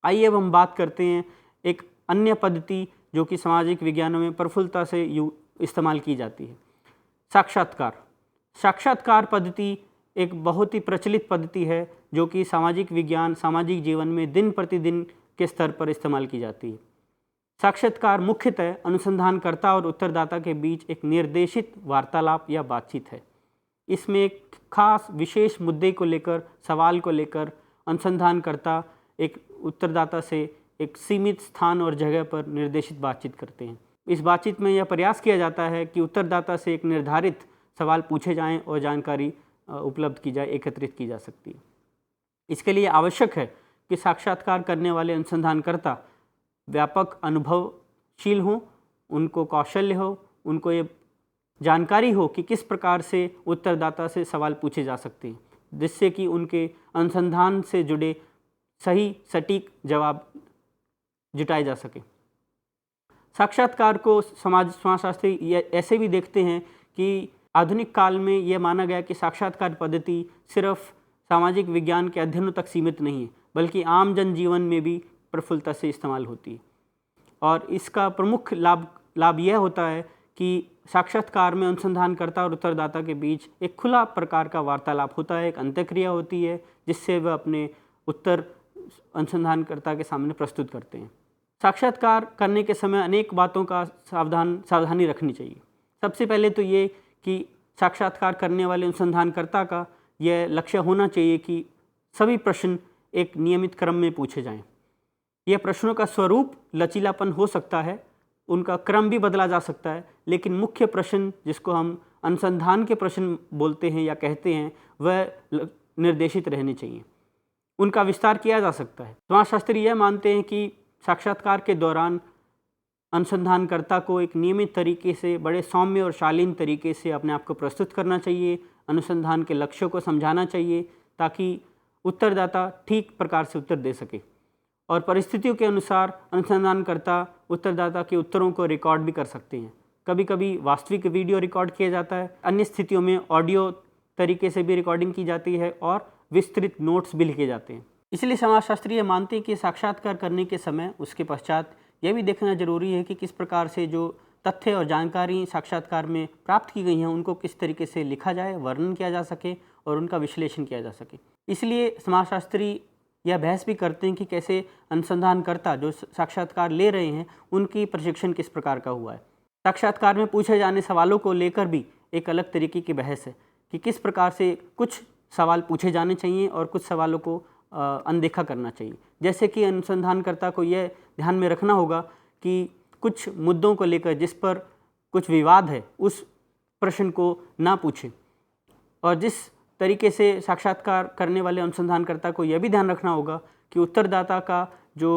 आइए अब हम बात करते हैं एक अन्य पद्धति जो कि सामाजिक विज्ञानों में प्रफुल्लता से इस्तेमाल की जाती है, साक्षात्कार। साक्षात्कार पद्धति एक बहुत ही प्रचलित पद्धति है जो कि सामाजिक विज्ञान, सामाजिक जीवन में दिन प्रतिदिन के स्तर पर इस्तेमाल की जाती है। साक्षात्कार मुख्यतः अनुसंधानकर्ता और उत्तरदाता के बीच एक निर्देशित वार्तालाप या बातचीत है। इसमें एक खास विशेष मुद्दे को लेकर, सवाल को लेकर अनुसंधानकर्ता एक उत्तरदाता से एक सीमित स्थान और जगह पर निर्देशित बातचीत करते हैं। इस बातचीत में यह प्रयास किया जाता है कि उत्तरदाता से एक निर्धारित सवाल पूछे जाएं और जानकारी उपलब्ध की जाए, एकत्रित की जा सकती है। इसके लिए आवश्यक है कि साक्षात्कार करने वाले अनुसंधानकर्ता व्यापक अनुभवशील हों, उनको कौशल्य हो, उनको ये जानकारी हो कि किस प्रकार से उत्तरदाता से सवाल पूछे जा सकते हैं, जिससे कि उनके अनुसंधान से जुड़े सही सटीक जवाब जुटाए जा सके। साक्षात्कार को समाजशास्त्री ऐसे भी देखते हैं कि आधुनिक काल में यह माना गया कि साक्षात्कार पद्धति सिर्फ सामाजिक विज्ञान के अध्ययनों तक सीमित नहीं है, बल्कि आम जनजीवन में भी प्रफुल्लता से इस्तेमाल होती है। और इसका प्रमुख लाभ यह होता है कि साक्षात्कार में अनुसंधानकर्ता और उत्तरदाता के बीच एक खुला प्रकार का वार्तालाप होता है, एक अंतःक्रिया होती है जिससे वह अपने उत्तर अनुसंधानकर्ता के सामने प्रस्तुत करते हैं। साक्षात्कार करने के समय अनेक बातों का सावधानी रखनी चाहिए। सबसे पहले तो ये कि साक्षात्कार करने वाले अनुसंधानकर्ता का यह लक्ष्य होना चाहिए कि सभी प्रश्न एक नियमित क्रम में पूछे जाएं। यह प्रश्नों का स्वरूप लचीलापन हो सकता है, उनका क्रम भी बदला जा सकता है, लेकिन मुख्य प्रश्न जिसको हम अनुसंधान के प्रश्न बोलते हैं या कहते हैं, वह निर्देशित रहने चाहिए। उनका विस्तार किया जा सकता है। समाजशास्त्री यह मानते हैं कि साक्षात्कार के दौरान अनुसंधानकर्ता को एक नियमित तरीके से, बड़े सौम्य और शालीन तरीके से अपने आप को प्रस्तुत करना चाहिए, अनुसंधान के लक्ष्यों को समझाना चाहिए ताकि उत्तरदाता ठीक प्रकार से उत्तर दे सके। और परिस्थितियों के अनुसार अनुसंधानकर्ता उत्तरदाता के उत्तरों को रिकॉर्ड भी कर सकते हैं। कभी कभी वास्तविक वीडियो रिकॉर्ड किया जाता है, अन्य स्थितियों में ऑडियो तरीके से भी रिकॉर्डिंग की जाती है और विस्तृत नोट्स भी लिखे जाते हैं। इसलिए समाजशास्त्री ये मानते हैं कि साक्षात्कार करने के समय उसके पश्चात यह भी देखना जरूरी है कि किस प्रकार से जो तथ्य और जानकारी साक्षात्कार में प्राप्त की गई हैं उनको किस तरीके से लिखा जाए, वर्णन किया जा सके और उनका विश्लेषण किया जा सके। इसलिए समाजशास्त्री यह बहस भी करते हैं कि कैसे अनुसंधानकर्ता जो साक्षात्कार ले रहे हैं उनकी प्रशिक्षण किस प्रकार का हुआ है। साक्षात्कार में पूछे जाने सवालों को लेकर भी एक अलग तरीके की बहस है कि किस प्रकार से कुछ सवाल पूछे जाने चाहिए और कुछ सवालों को अनदेखा करना चाहिए। जैसे कि अनुसंधानकर्ता को यह ध्यान में रखना होगा कि कुछ मुद्दों को लेकर जिस पर कुछ विवाद है उस प्रश्न को ना पूछें, और जिस तरीके से साक्षात्कार करने वाले अनुसंधानकर्ता को यह भी ध्यान रखना होगा कि उत्तरदाता का जो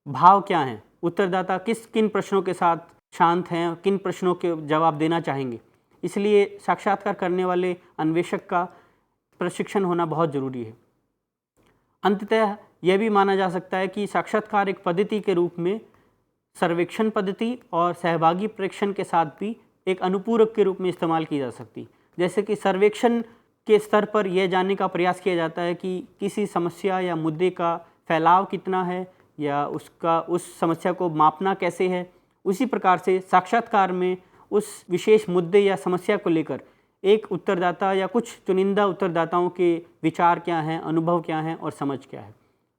भाव क्या है, उत्तरदाता किन प्रश्नों के साथ शांत हैं, किन प्रश्नों के जवाब देना चाहेंगे। इसलिए साक्षात्कार करने वाले अन्वेषक का प्रशिक्षण होना बहुत ज़रूरी है। अंततः यह भी माना जा सकता है कि साक्षात्कार एक पद्धति के रूप में सर्वेक्षण पद्धति और सहभागी प्रेक्षण के साथ भी एक अनुपूरक के रूप में इस्तेमाल की जा सकती। जैसे कि सर्वेक्षण के स्तर पर यह जानने का प्रयास किया जाता है कि किसी समस्या या मुद्दे का फैलाव कितना है या उस समस्या को मापना कैसे है। उसी प्रकार से साक्षात्कार में उस विशेष मुद्दे या समस्या को लेकर एक उत्तरदाता या कुछ चुनिंदा उत्तरदाताओं के विचार क्या हैं, अनुभव क्या हैं और समझ क्या है।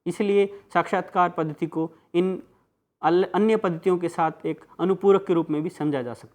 इसलिए साक्षात्कार पद्धति को इन अन्य पद्धतियों के साथ एक अनुपूरक के रूप में भी समझा जा सकता है।